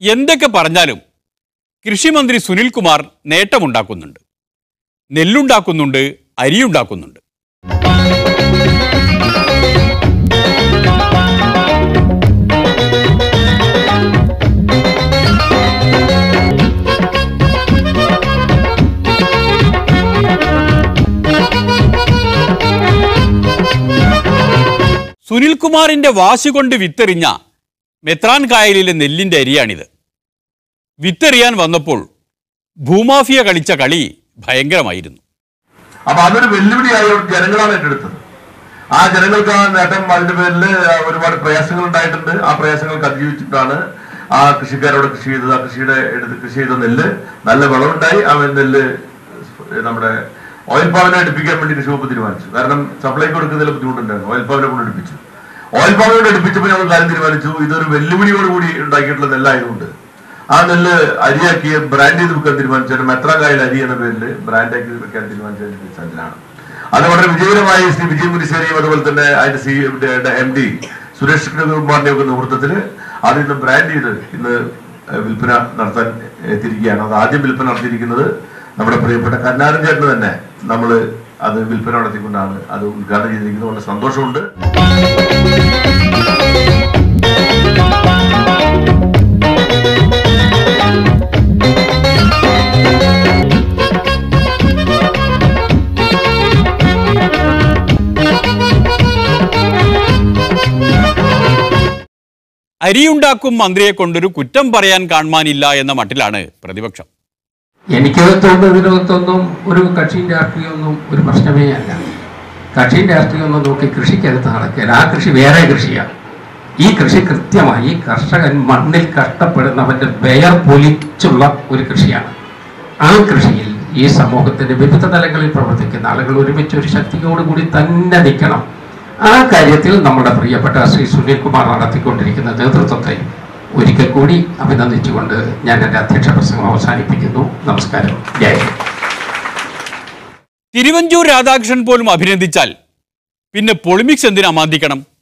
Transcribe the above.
എന്തൊക്കെ പറഞ്ഞാലും കൃഷിമന്ത്രി സുനിൽകുമാർ നേട്ടമുണ്ടാക്കുന്നുണ്ട്. നെല്ലുണ്ടാക്കുന്നുണ്ട്, അരിയുണ്ടാക്കുന്നുണ്ട്. സുനിൽകുമാറിന്റെ വാശി കൊണ്ട് വിത്തെറിഞ്ഞ മെത്രാൻ കായലിലെ നെല്ലിന്റെ അരിയാണിത്. വിത്തെറിയാൻ വന്നപ്പോൾ ഭൂമാഫിയ കളിച്ച കളി ഭയങ്കരമായിരുന്നു. അപ്പൊ അതൊരു വെല്ലുവിളിയായി ജനങ്ങളാണ് ഏറ്റെടുത്തത്. ആ ജനങ്ങൾക്ക് ആ നേട്ടം അതിന്റെ പേരിൽ ഒരുപാട് പ്രയാസങ്ങൾ ഉണ്ടായിട്ടുണ്ട്. ആ പ്രയാസങ്ങൾക്ക് അതിജീവിച്ചിട്ടാണ് ആ കൃഷിക്കാരോട് കൃഷി ചെയ്തത്. ആ കൃഷി ചെയ്ത നെല്ല് നല്ല വിളവുണ്ടായി. ആ നെല്ല് നമ്മുടെ ഓയിൽ പാമിനെ എടുപ്പിക്കാൻ വേണ്ടി കൃഷി വകുപ്പ് തീരുമാനിച്ചു. കാരണം സപ്ലൈക്ക് കൊടുക്കുന്നതിൽ ബുദ്ധിമുട്ടുണ്ടായിരുന്നു. ഓയിൽ പാമിനെ കൊണ്ട് എടുപ്പിച്ചു. ഓയിൽ പാമിനോട് എടുപ്പിച്ചപ്പോൾ ഞങ്ങൾ കാര്യം തീരുമാനിച്ചു, ഇതൊരു വെല്ലുവിളിയോടുകൂടി ഉണ്ടാക്കിയിട്ടുള്ള നെല്ലായതുകൊണ്ട് ആ നെല്ല് അരിയാക്കി ബ്രാൻഡ് ചെയ്ത് വെക്കാൻ തീരുമാനിച്ചു. മെത്രാകായൽ അരി എന്ന പേരിൽ ബ്രാൻഡാക്കി വെക്കാൻ തീരുമാനിച്ചതിനാണ്. അത് വളരെ വിജയകരമായി ശ്രീ വിജയ് മുരിശ്ശേരിയും അതുപോലെ തന്നെ അതിന്റെ MD സുരേഷ് കുമാറിന്റെ ഒക്കെ നേതൃത്വത്തിൽ അത് ഇന്ന് ബ്രാൻഡ് ചെയ്ത് ഇന്ന് വിൽപ്പന നടത്താൻ എത്തിയിരിക്കുകയാണ്. അത് ആദ്യം വിൽപ്പന നടത്തിയിരിക്കുന്നത് നമ്മുടെ പ്രിയപ്പെട്ട കരുണാകരൻ ചേട്ടന് തന്നെ നമ്മൾ അത് വിൽപ്പന നടത്തിക്കൊണ്ടാണ് അത് ഉദ്ഘാടനം ചെയ്തിരിക്കുന്നത്. വളരെ സന്തോഷമുണ്ട്. അരിയുണ്ടാക്കും മന്ത്രിയെ കൊണ്ടൊരു കുറ്റം പറയാൻ കാണുവാനില്ല എന്ന മട്ടിലാണ് പ്രതിപക്ഷം. എനിക്ക് തോന്നുന്നതിനകത്തൊന്നും ഒരു കക്ഷിയും രാഷ്ട്രീയമൊന്നും ഒരു പ്രശ്നമേ അല്ല. കക്ഷിയും രാഷ്ട്രീയമൊന്നും നോക്കി കൃഷിക്കകത്ത് നടക്കില്ല. ആ കൃഷി വേറെ കൃഷിയാണ്. ഈ കൃഷി കൃത്യമായി കർഷകൻ മണ്ണിൽ കഷ്ടപ്പെടുന്നവൻ്റെ വെയർ പൊലിച്ചുള്ള ഒരു കൃഷിയാണ്. ആ കൃഷിയിൽ ഈ സമൂഹത്തിൻ്റെ വിവിധ തലങ്ങളിൽ പ്രവർത്തിക്കുന്ന ആളുകൾ ഒരുമിച്ച് ഒരു ശക്തിയോടുകൂടി തന്നെ നിൽക്കണം. ആ കാര്യത്തിൽ നമ്മുടെ പ്രിയപ്പെട്ട ശ്രീ സുനിൽകുമാർ നടത്തിക്കൊണ്ടിരിക്കുന്ന നേതൃത്വത്തെ ഒരിക്കൽ കൂടി അഭിനന്ദിച്ചുകൊണ്ട് ഞാൻ എൻ്റെ അധ്യക്ഷ പ്രസംഗം അവസാനിപ്പിക്കുന്നു. നമസ്കാരം. ജയ് ഹിന്ദ്. തിരുവഞ്ചൂർ രാധാകൃഷ്ണൻ പോലും അഭിനന്ദിച്ചാൽ പിന്നെ പൊളിമിക്സ് എന്തിനാ അമാന്തിക്കണം?